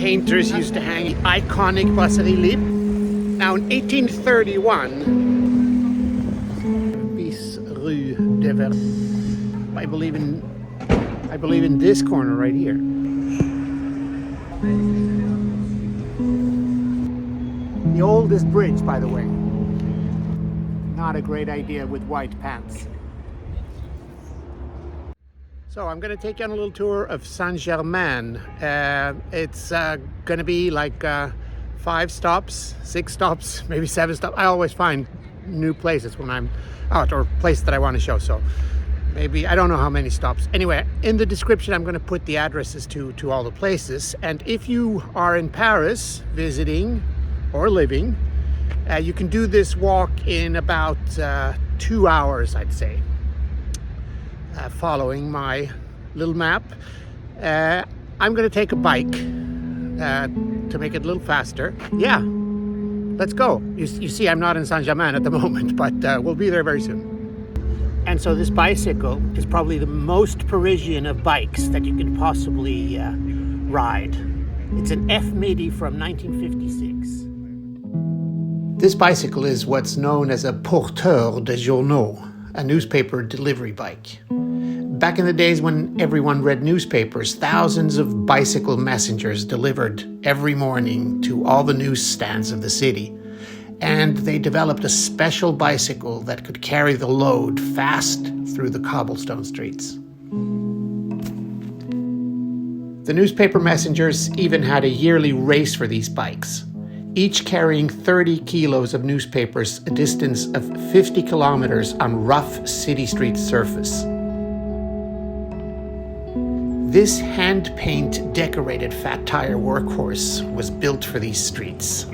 painters used to hang iconic Brasserie Libre. Now in 1831, bis Rue de Verneuil. I believe in this corner right here. The oldest bridge, by the way. Not a great idea with white pants. So I'm going to take you on a little tour of Saint-Germain. It's going to be like 5 stops, 6 stops, maybe 7 stops. I always find new places when I'm out, or places that I want to show. So maybe, I don't know how many stops. Anyway, in the description, I'm going to put the addresses to all the places. And if you are in Paris visiting or living, you can do this walk in about 2 hours, I'd say. Following my little map. I'm going to take a bike to make it a little faster. Yeah, let's go. You see, I'm not in Saint-Germain at the moment, but we'll be there very soon. And so this bicycle is probably the most Parisian of bikes that you can possibly ride. It's an F-Midi from 1956. This bicycle is what's known as a porteur de journaux, a newspaper delivery bike. Back in the days when everyone read newspapers, thousands of bicycle messengers delivered every morning to all the newsstands of the city. And they developed a special bicycle that could carry the load fast through the cobblestone streets. The newspaper messengers even had a yearly race for these bikes, each carrying 30 kilos of newspapers a distance of 50 kilometers on rough city street surface. This hand-paint decorated fat tire workhorse was built for these streets.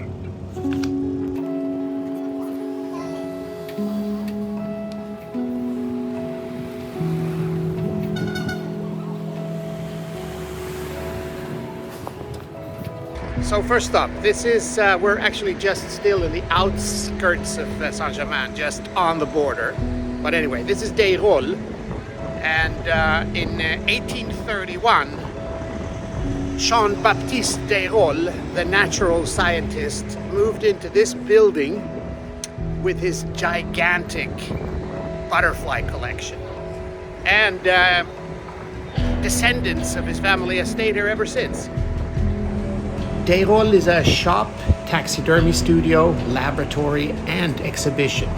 So first stop, this is, we're actually just still in the outskirts of Saint-Germain, just on the border. But anyway, this is Deyrolle, and in 1831, Jean-Baptiste Deyrolle, the natural scientist, moved into this building with his gigantic butterfly collection. And descendants of his family have stayed here ever since. Deyrolle is a shop, taxidermy studio, laboratory, and exhibition.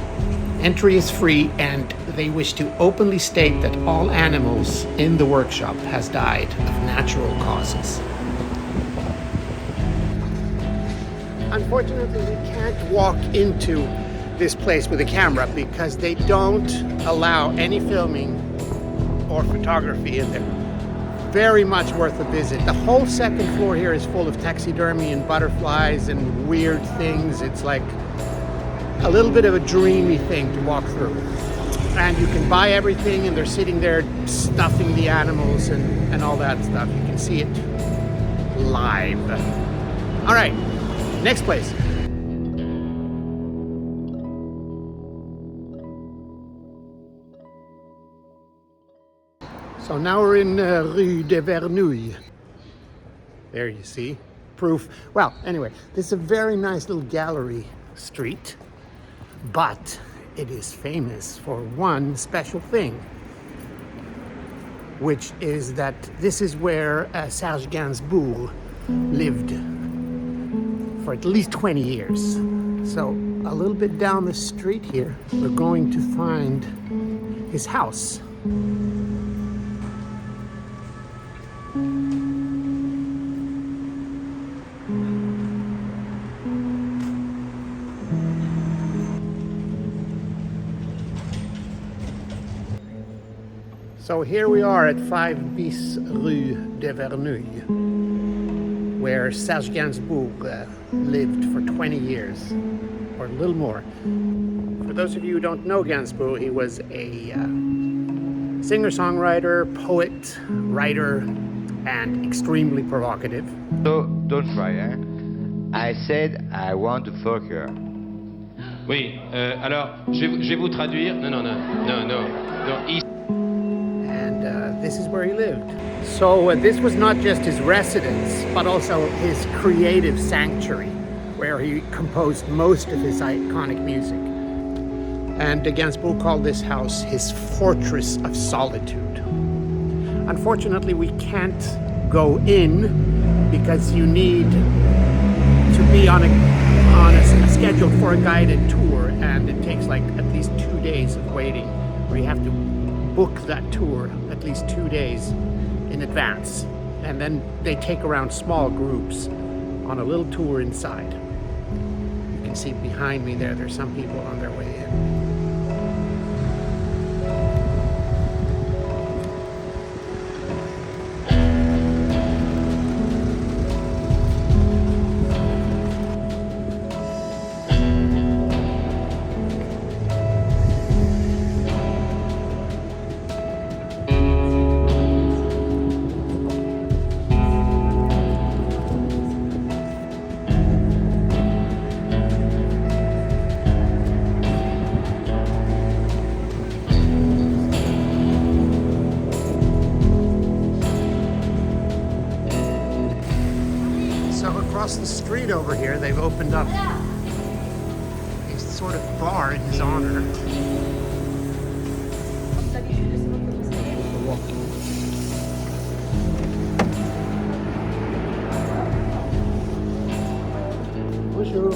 Entry is free, and they wish to openly state that all animals in the workshop has died of natural causes. Unfortunately, we can't walk into this place with a camera because they don't allow any filming or photography in there. Very much worth a visit. The whole second floor here is full of taxidermy and butterflies and weird things. It's like a little bit of a dreamy thing to walk through. And you can buy everything, and they're sitting there stuffing the animals and all that stuff. You can see it live. All right, next place. So now we're in Rue de Verneuil. There you see, proof. Well, anyway, this is a very nice little gallery street, but it is famous for one special thing, which is that this is where Serge Gainsbourg lived for at least 20 years. So a little bit down the street here, we're going to find his house. So here we are at 5 bis Rue de Verneuil, where Serge Gainsbourg lived for 20 years, or a little more. For those of you who don't know Gainsbourg, he was a singer-songwriter, poet, writer, and extremely provocative. So, don't try, eh? I said I want to fuck her. Oui, alors, je vais vous traduire. Non. And this is where he lived. So this was not just his residence, but also his creative sanctuary, where he composed most of his iconic music. And Gainsbourg called this house his fortress of solitude. Unfortunately, we can't go in because you need to be on a schedule for a guided tour, and it takes like at least 2 days of waiting, where you have to book that tour at least 2 days in advance. And then they take around small groups on a little tour inside. You can see behind me there's some people on their way in. Across the street over here, they've opened up a sort of bar in his honor. Bonjour.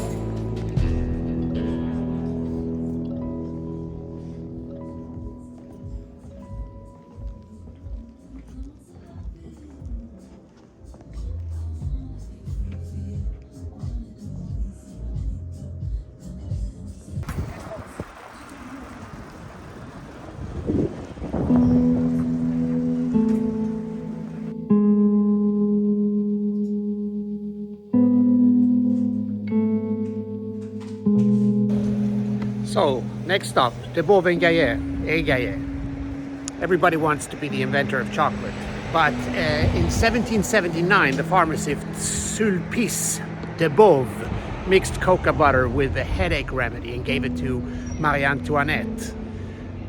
So, next stop, De Beauvais-Gaillet. Everybody wants to be the inventor of chocolate. But in 1779, the pharmacist Sulpice de Beauve mixed cocoa butter with a headache remedy and gave it to Marie Antoinette.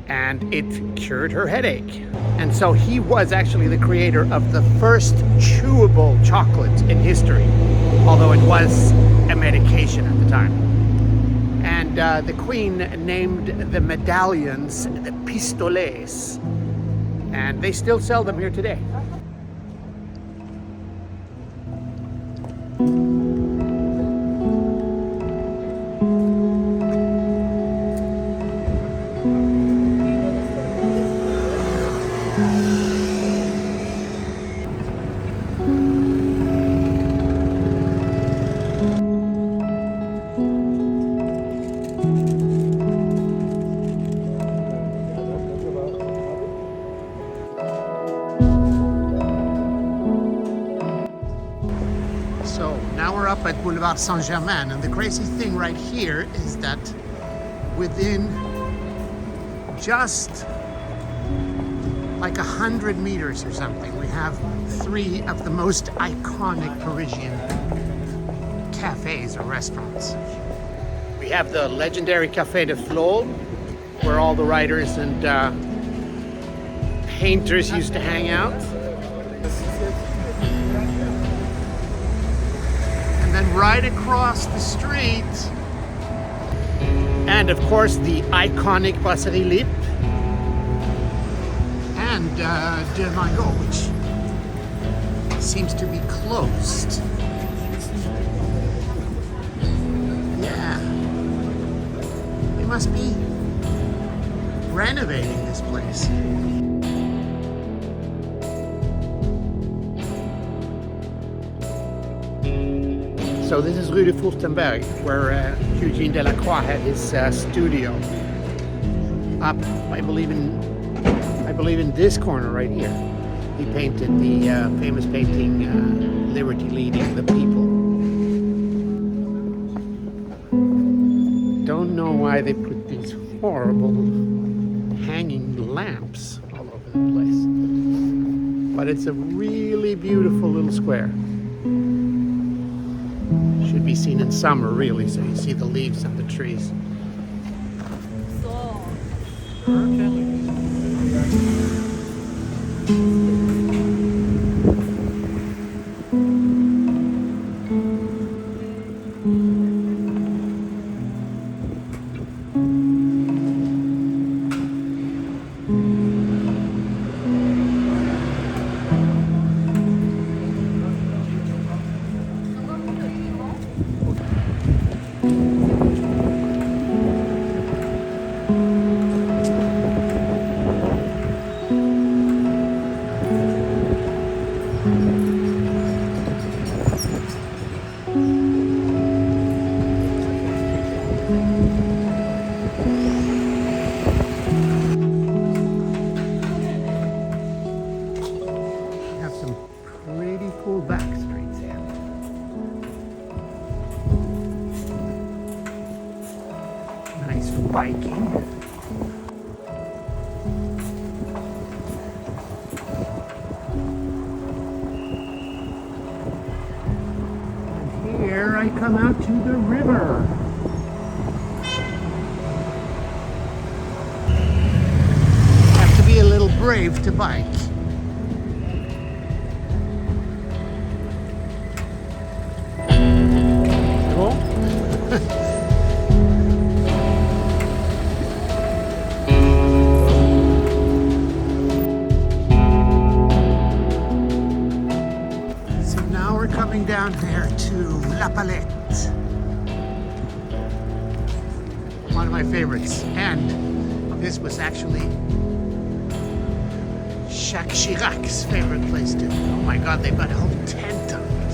And it cured her headache. And so he was actually the creator of the first chewable chocolate in history, although it was a medication at the time. And the queen named the medallions the pistolets, and they still sell them here today. Up at Boulevard Saint-Germain, and the crazy thing right here is that within just like 100 meters or something, we have 3 of the most iconic Parisian cafes or restaurants. We have the legendary Café de Flore, where all the writers and painters used to hang out. And right across the street, and of course the iconic Brasserie Lippe and De Mango, which seems to be closed. Yeah, they must be renovating this place. So this is Rue de Furstenberg, where Eugene Delacroix had his studio. Up, I believe in this corner right here. He painted the famous painting, Liberty Leading the People. Don't know why they put these horrible hanging lamps all over the place. But it's a really beautiful little square. Should be seen in summer, really, so you see the leaves of the trees. So. biking. And here I come out to the river. Have to be a little brave to bike. So now we're coming down there to La Palette. One of my favorites. And this was actually Jacques Chirac's favorite place too. Oh my God, they've got a whole tent on it.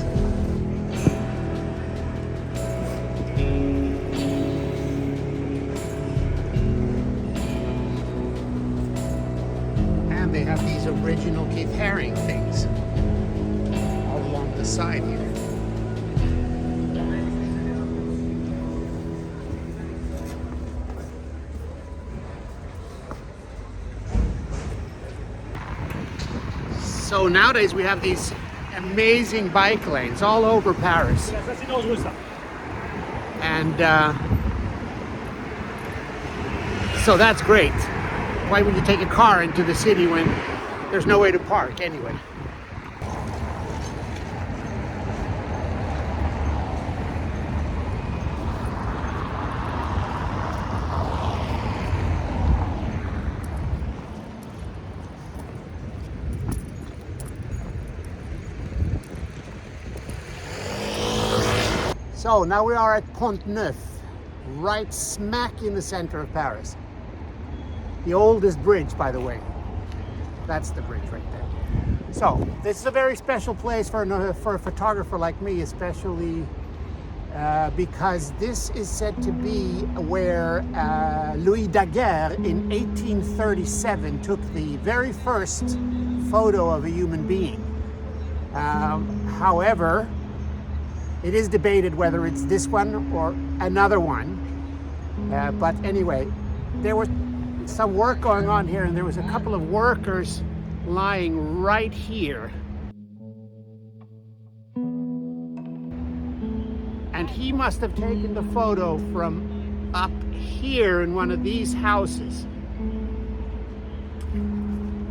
And they have these original Keith Haring things all along the side here. So nowadays we have these amazing bike lanes all over Paris. And so that's great. Why would you take a car into the city when there's no way to park anyway? So now we are at Pont Neuf, right smack in the center of Paris. The oldest bridge, by the way. That's the bridge right there. So this is a very special place for a photographer like me, especially because this is said to be where Louis Daguerre in 1837 took the very first photo of a human being. However, it is debated whether it's this one or another one. But anyway, there was some work going on here, and there was a couple of workers lying right here. And he must have taken the photo from up here in one of these houses.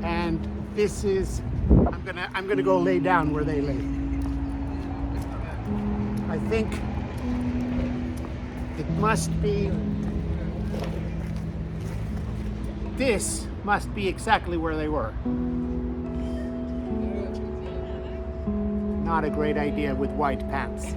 And this is, I'm gonna go lay down where they lay. I think it must be, this must be exactly where they were. Not a great idea with white pants.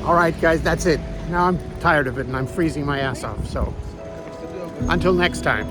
All right, guys, that's it. Now I'm tired of it and I'm freezing my ass off. So until next time.